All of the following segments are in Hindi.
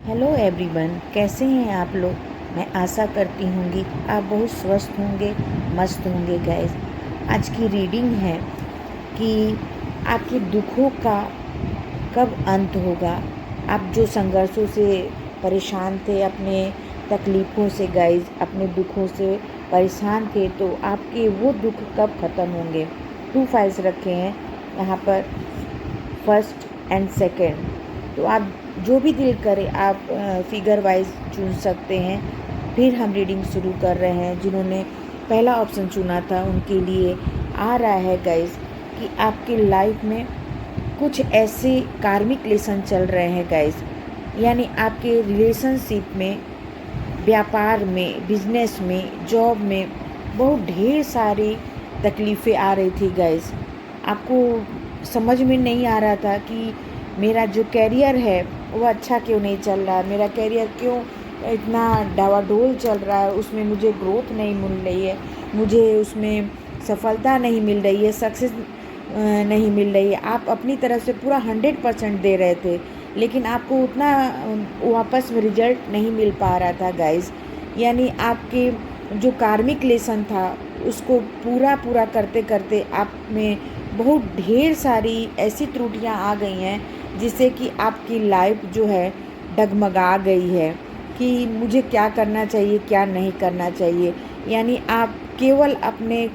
हेलो एवरीवन, कैसे हैं आप लोग। मैं आशा करती हूँगी आप बहुत स्वस्थ होंगे, मस्त होंगे। गाइस, आज की रीडिंग है कि आपके दुखों का कब अंत होगा। आप जो संघर्षों से परेशान थे, अपने तकलीफ़ों से, गाइस अपने दुखों से परेशान थे, तो आपके वो दुख कब ख़त्म होंगे। 2 फाइल्स रखे हैं यहाँ पर, फर्स्ट एंड सेकेंड। तो आप जो भी दिल करे आप फिगर वाइज चुन सकते हैं। फिर हम रीडिंग शुरू कर रहे हैं। जिन्होंने पहला ऑप्शन चुना था उनके लिए आ रहा है गाइस कि आपके लाइफ में कुछ ऐसे कार्मिक लेसन चल रहे हैं गाइस, यानी आपके रिलेशनशिप में, व्यापार में, बिजनेस में, जॉब में बहुत ढेर सारी तकलीफ़ें आ रही थी गाइस। आपको समझ में नहीं आ रहा था कि मेरा जो कैरियर है वो अच्छा क्यों नहीं चल रहा है, मेरा कैरियर क्यों इतना डावाडोल चल रहा है, उसमें मुझे ग्रोथ नहीं मिल रही है, मुझे उसमें सफलता नहीं मिल रही है, सक्सेस नहीं मिल रही है। आप अपनी तरफ से पूरा 100% दे रहे थे, लेकिन आपको उतना वापस में रिजल्ट नहीं मिल पा रहा था गाइस। यानी आपके जो कार्मिक लेसन था उसको पूरा करते करते आप में बहुत ढेर सारी ऐसी त्रुटियां आ गई हैं जिससे कि आपकी लाइफ जो है डगमगा गई है कि मुझे क्या करना चाहिए, क्या नहीं करना चाहिए। यानी आप केवल अपने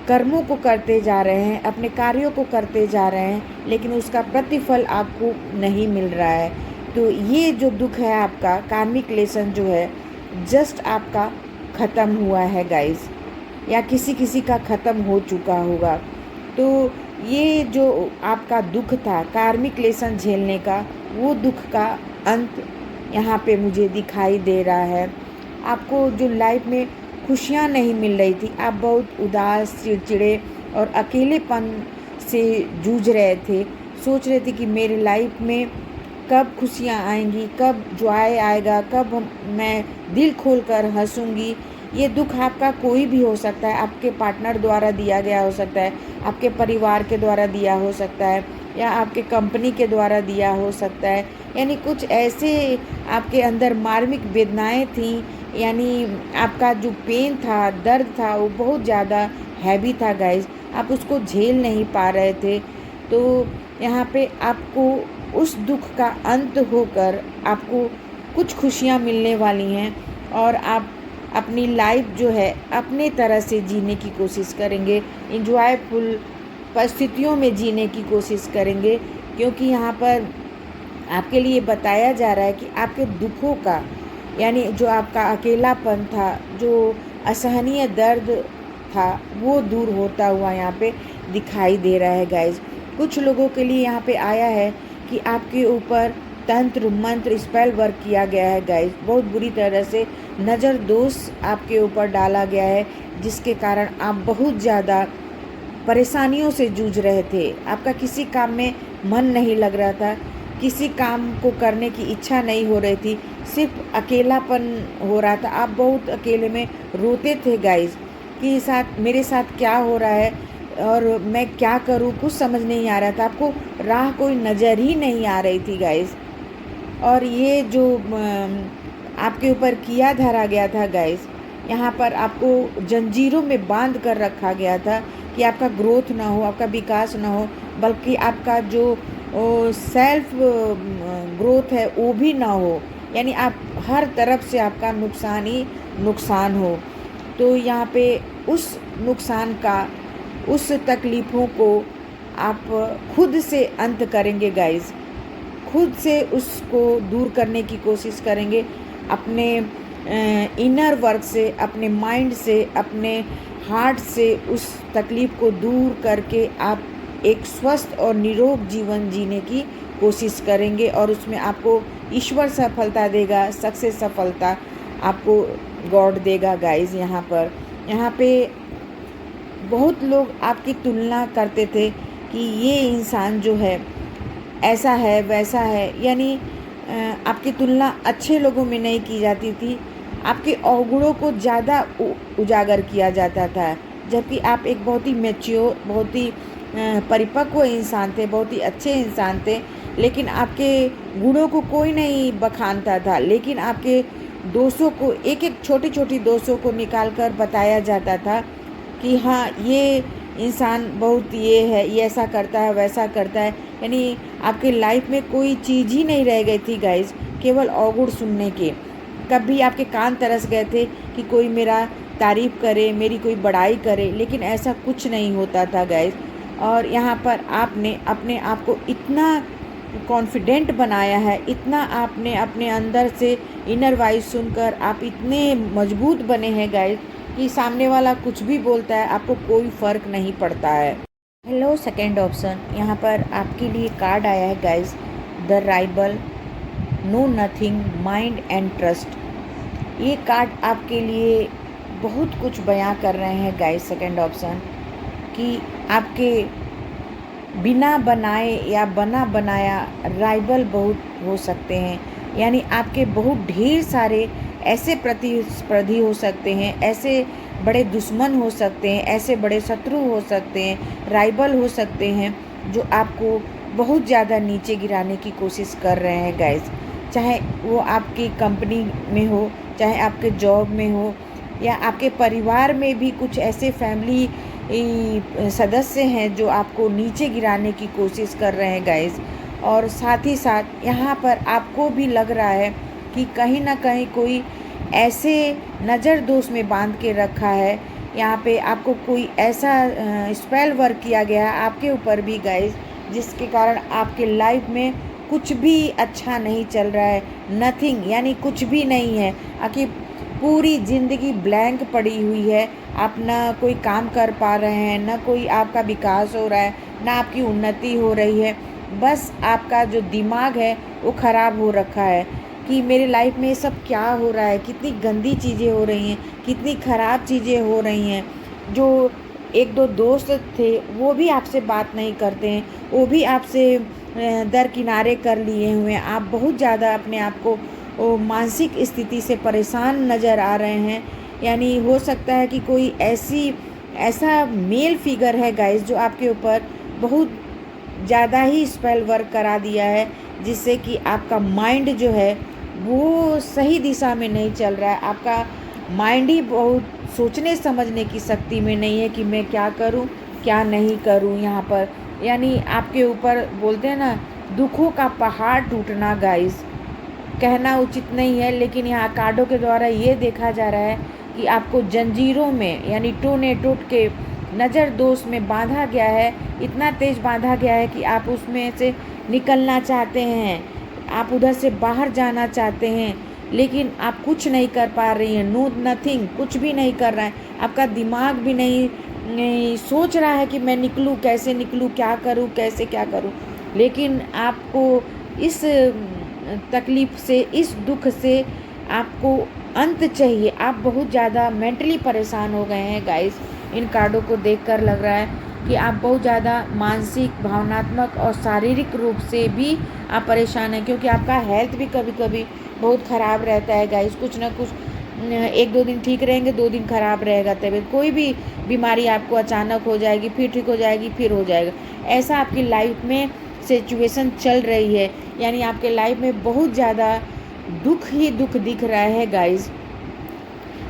कर्मों को करते जा रहे हैं, अपने कार्यों को करते जा रहे हैं, लेकिन उसका प्रतिफल आपको नहीं मिल रहा है। तो ये जो दुख है आपका, कार्मिक लेसन जो है, जस्ट आपका ख़त्म हुआ है गाइस, या किसी किसी का ख़त्म हो चुका होगा। तो ये जो आपका दुख था कार्मिक लेसन झेलने का, वो दुख का अंत यहाँ पे मुझे दिखाई दे रहा है। आपको जो लाइफ में खुशियाँ नहीं मिल रही थी, आप बहुत उदास, चिड़चिड़े और अकेलेपन से जूझ रहे थे। सोच रहे थे कि मेरे लाइफ में कब खुशियाँ आएंगी, कब जॉय आएगा, कब मैं दिल खोलकर हंसूंगी। ये दुख आपका कोई भी हो सकता है, आपके पार्टनर द्वारा दिया गया हो सकता है, आपके परिवार के द्वारा दिया हो सकता है, या आपके कंपनी के द्वारा दिया हो सकता है। यानी कुछ ऐसे आपके अंदर मार्मिक वेदनाएं थीं, यानी आपका जो पेन था, दर्द था, वो बहुत ज़्यादा हैवी था गाइस। आप उसको झेल नहीं पा रहे थे। तो यहाँ पे आपको उस दुख का अंत होकर आपको कुछ खुशियाँ मिलने वाली हैं, और आप अपनी लाइफ जो है अपने तरह से जीने की कोशिश करेंगे, इंजॉयफुल परिस्थितियों में जीने की कोशिश करेंगे। क्योंकि यहाँ पर आपके लिए बताया जा रहा है कि आपके दुखों का, यानी जो आपका अकेलापन था, जो असहनीय दर्द था, वो दूर होता हुआ यहाँ पे दिखाई दे रहा है गाइज। कुछ लोगों के लिए यहाँ पे आया है कि आपके ऊपर तंत्र मंत्र स्पेल वर्क किया गया है गाइज। बहुत बुरी तरह से नज़र दोष आपके ऊपर डाला गया है, जिसके कारण आप बहुत ज़्यादा परेशानियों से जूझ रहे थे। आपका किसी काम में मन नहीं लग रहा था, किसी काम को करने की इच्छा नहीं हो रही थी, सिर्फ अकेलापन हो रहा था। आप बहुत अकेले में रोते थे गाइज कि साथ मेरे साथ क्या हो रहा है और मैं क्या करूं, कुछ समझ नहीं आ रहा था। आपको राह कोई नज़र ही नहीं आ रही थी गाइज। और ये जो आपके ऊपर किया धरा गया था गाइस, यहाँ पर आपको जंजीरों में बांध कर रखा गया था कि आपका ग्रोथ ना हो, आपका विकास ना हो, बल्कि आपका जो सेल्फ ग्रोथ है वो भी ना हो। यानी आप हर तरफ से आपका नुकसान ही नुकसान हो। तो यहाँ पे उस नुकसान का, उस तकलीफ़ों को आप खुद से अंत करेंगे गाइस। खुद से उसको दूर करने की कोशिश करेंगे, अपने इनर वर्क से, अपने माइंड से, अपने हार्ट से उस तकलीफ़ को दूर करके आप एक स्वस्थ और निरोग जीवन जीने की कोशिश करेंगे, और उसमें आपको ईश्वर सफलता देगा, सक्सेस सफलता आपको गॉड देगा गाइस। यहाँ पे बहुत लोग आपकी तुलना करते थे कि ये इंसान जो है ऐसा है, वैसा है। यानी आपकी तुलना अच्छे लोगों में नहीं की जाती थी, आपके अवगुणों को ज़्यादा उजागर किया जाता था, जबकि आप एक बहुत ही मैच्योर, बहुत ही परिपक्व इंसान थे, बहुत ही अच्छे इंसान थे। लेकिन आपके गुणों को कोई नहीं बखानता था, लेकिन आपके दोषों को, एक एक छोटी छोटी दोषों को निकाल कर बताया जाता था कि हाँ, ये इंसान बहुत ये है, ये ऐसा करता है, वैसा करता है। यानी आपके लाइफ में कोई चीज़ ही नहीं रह गई थी गाइस, केवल अवगुण सुनने के। कभी आपके कान तरस गए थे कि कोई मेरा तारीफ़ करे, मेरी कोई बड़ाई करे, लेकिन ऐसा कुछ नहीं होता था गाइस। और यहाँ पर आपने अपने आप को इतना कॉन्फिडेंट बनाया है, इतना आपने अपने अंदर से इनर वॉइस सुनकर आप इतने मजबूत बने हैं गाइस कि सामने वाला कुछ भी बोलता है, आपको कोई फ़र्क नहीं पड़ता है। हेलो सेकंड ऑप्शन, यहाँ पर आपके लिए कार्ड आया है गाइस, द राइबल, no nothing, mind and trust. ये कार्ड आपके लिए बहुत कुछ बयां कर रहे हैं गाइस सेकंड ऑप्शन, कि आपके बिना बनाए या बना बनाया राइवल बहुत हो सकते हैं। यानी आपके बहुत ढेर सारे ऐसे प्रतिस्पर्धी हो सकते हैं, ऐसे बड़े दुश्मन हो सकते हैं, ऐसे बड़े शत्रु हो सकते हैं, राइवल हो सकते हैं, जो आपको बहुत ज़्यादा नीचे गिराने की कोशिश कर रहे हैं गाइस। चाहे वो आपकी कंपनी में हो, चाहे आपके जॉब में हो, या आपके परिवार में भी कुछ ऐसे फैमिली सदस्य हैं जो आपको नीचे गिराने की कोशिश कर रहे हैं गाइस। और साथ ही साथ यहाँ पर आपको भी लग रहा है कि कहीं ना कहीं कोई ऐसे नज़र दोष में बांध के रखा है, यहाँ पे आपको कोई ऐसा स्पेल वर्क किया गया है आपके ऊपर भी गाइस, जिसके कारण आपके लाइफ में कुछ भी अच्छा नहीं चल रहा है। नथिंग यानी कुछ भी नहीं है, आपकी पूरी ज़िंदगी ब्लैंक पड़ी हुई है। आप ना कोई काम कर पा रहे हैं, ना कोई आपका विकास हो रहा है, ना आपकी उन्नति हो रही है। बस आपका जो दिमाग है वो ख़राब हो रखा है कि मेरे लाइफ में ये सब क्या हो रहा है, कितनी गंदी चीज़ें हो रही हैं, कितनी ख़राब चीज़ें हो रही हैं। जो एक दो दोस्त थे वो भी आपसे बात नहीं करते हैं, वो भी आपसे दरकिनारे कर लिए हुए हैं। आप बहुत ज़्यादा अपने आप को मानसिक स्थिति से परेशान नज़र आ रहे हैं। यानी हो सकता है कि कोई ऐसा मेल फिगर है गाइस जो आपके ऊपर बहुत ज़्यादा ही स्पेल वर्क करा दिया है, जिससे कि आपका माइंड जो है वो सही दिशा में नहीं चल रहा है। आपका माइंड ही बहुत सोचने समझने की शक्ति में नहीं है कि मैं क्या करूं, क्या नहीं करूं। यहाँ पर यानी आपके ऊपर बोलते हैं ना, दुखों का पहाड़ टूटना गाइस, कहना उचित नहीं है, लेकिन यहाँ कार्डों के द्वारा ये देखा जा रहा है कि आपको जंजीरों में यानी टोने टूट के नज़र दोष में बांधा गया है, इतना तेज़ बांधा गया है कि आप उसमें से निकलना चाहते हैं, आप उधर से बाहर जाना चाहते हैं, लेकिन आप कुछ नहीं कर पा रही हैं। नो नथिंग, कुछ भी नहीं कर रहा है। आपका दिमाग भी नहीं सोच रहा है कि मैं निकलूँ, कैसे निकलूँ, क्या करूँ, कैसे क्या करूँ। लेकिन आपको इस तकलीफ़ से, इस दुख से आपको अंत चाहिए। आप बहुत ज़्यादा मेंटली परेशान हो गए हैं गाइस। इन कार्डों को देखकर लग रहा है कि आप बहुत ज़्यादा मानसिक, भावनात्मक और शारीरिक रूप से भी आप परेशान हैं, क्योंकि आपका हेल्थ भी कभी कभी बहुत ख़राब रहता है गाइस। कुछ ना कुछ, एक दो दिन ठीक रहेंगे, 2 दिन ख़राब रहेगा तबीयत। कोई भी बीमारी आपको अचानक हो जाएगी, फिर ठीक हो जाएगी, फिर हो जाएगा। ऐसा आपकी लाइफ में सिचुएशन चल रही है। यानी आपके लाइफ में बहुत ज़्यादा दुख ही दुख दिख रहा है गाइस।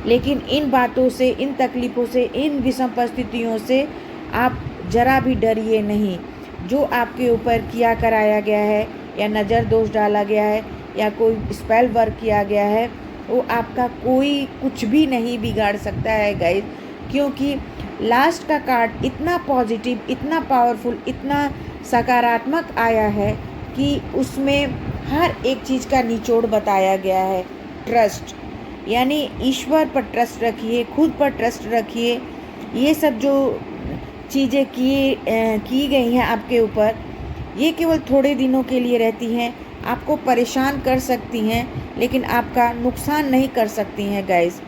लेकिन इन बातों से, इन तकलीफ़ों से, इन विषम परिस्थितियों से आप ज़रा भी डरिए नहीं। जो आपके ऊपर किया कराया गया है, या नज़र दोष डाला गया है, या कोई स्पेल वर्क किया गया है, वो आपका कोई कुछ भी नहीं बिगाड़ सकता है गाइस। क्योंकि लास्ट का कार्ड इतना पॉजिटिव, इतना पावरफुल, इतना सकारात्मक आया है कि उसमें हर एक चीज़ का निचोड़ बताया गया है। ट्रस्ट, यानी ईश्वर पर ट्रस्ट रखिए, खुद पर ट्रस्ट रखिए। ये सब जो चीज़ें की गई हैं आपके ऊपर, ये केवल थोड़े दिनों के लिए रहती हैं, आपको परेशान कर सकती हैं, लेकिन आपका नुकसान नहीं कर सकती हैं गाइस।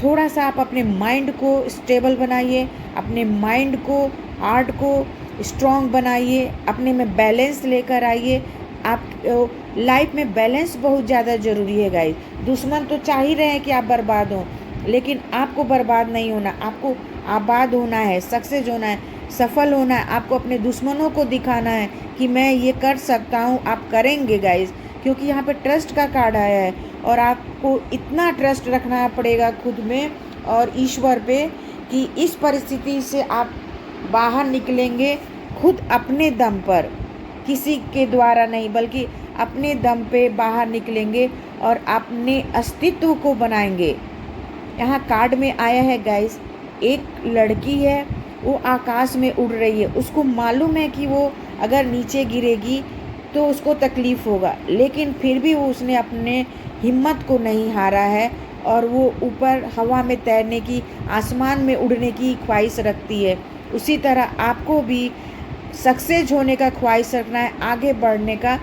थोड़ा सा आप अपने माइंड को स्टेबल बनाइए, अपने माइंड को, हार्ट को स्ट्रॉन्ग बनाइए, अपने में बैलेंस लेकर आइए। आप लाइफ में बैलेंस बहुत ज़्यादा ज़रूरी है गाइस। दुश्मन तो चाह ही रहे हैं कि आप बर्बाद हों, लेकिन आपको बर्बाद नहीं होना, आपको आबाद होना है, सक्सेस होना है। सफल होना है, आपको अपने दुश्मनों को दिखाना है कि मैं ये कर सकता हूँ। आप करेंगे गाइस, क्योंकि यहाँ पे ट्रस्ट का कार्ड आया है और आपको इतना ट्रस्ट रखना पड़ेगा खुद में और ईश्वर पे कि इस परिस्थिति से आप बाहर निकलेंगे खुद अपने दम पर, किसी के द्वारा नहीं, बल्कि अपने दम पे बाहर निकलेंगे और अपने अस्तित्व को बनाएंगे। यहाँ कार्ड में आया है गाइस, एक लड़की है, वो आकाश में उड़ रही है। उसको मालूम है कि वो अगर नीचे गिरेगी तो उसको तकलीफ़ होगा, लेकिन फिर भी उसने अपने हिम्मत को नहीं हारा है और वो ऊपर हवा में तैरने की, आसमान में उड़ने की ख्वाहिश रखती है। उसी तरह आपको भी सक्सेस होने का ख्वाहिश रखना है, आगे बढ़ने का,